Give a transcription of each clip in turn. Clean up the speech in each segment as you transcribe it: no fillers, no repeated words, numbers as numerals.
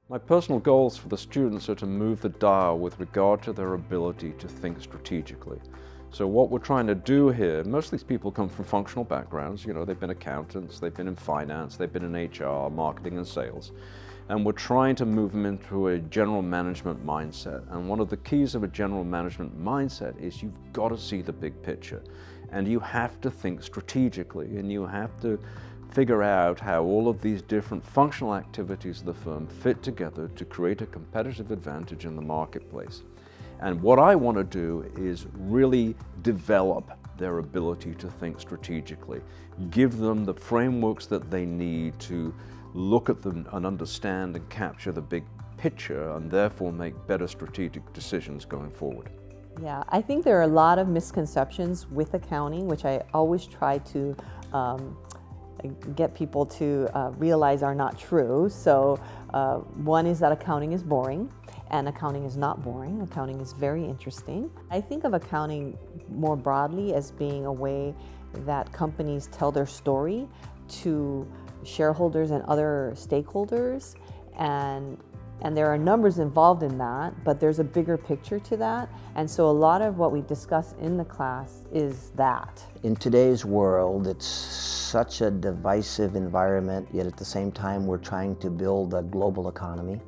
My personal goals for the students are to move the dial with regard to their ability to think strategically. So what we're trying to do here, most of these people come from functional backgrounds, they've been accountants, they've been in finance, they've been in HR, marketing and sales. And we're trying to move them into a general management mindset. And one of the keys of a general management mindset is you've got to see the big picture. And you have to think strategically, and you have to figure out how all of these different functional activities of the firm fit together to create a competitive advantage in the marketplace. And what I want to do is really develop their ability to think strategically, give them the frameworks that they need to look at them and understand and capture the big picture, and therefore make better strategic decisions going forward. Yeah, I think there are a lot of misconceptions with accounting, which I always try to get people to realize are not true. So one is that accounting is boring, and accounting is not boring. Accounting is very interesting. I think of accounting more broadly as being a way that companies tell their story to shareholders and other stakeholders, and there are numbers involved in that, but there's a bigger picture to that. And so a lot of what we discuss in the class is that. In today's world, it's such a divisive environment, yet at the same time we're trying to build a global economy.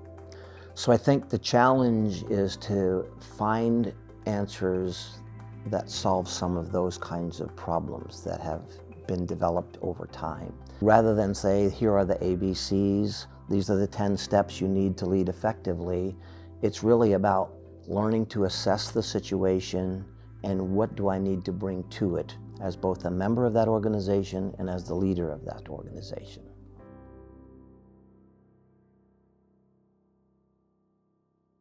So I think the challenge is to find answers that solve some of those kinds of problems that have been developed over time. Rather than say, here are the ABCs, these are the 10 steps you need to lead effectively, it's really about learning to assess the situation and what do I need to bring to it as both a member of that organization and as the leader of that organization.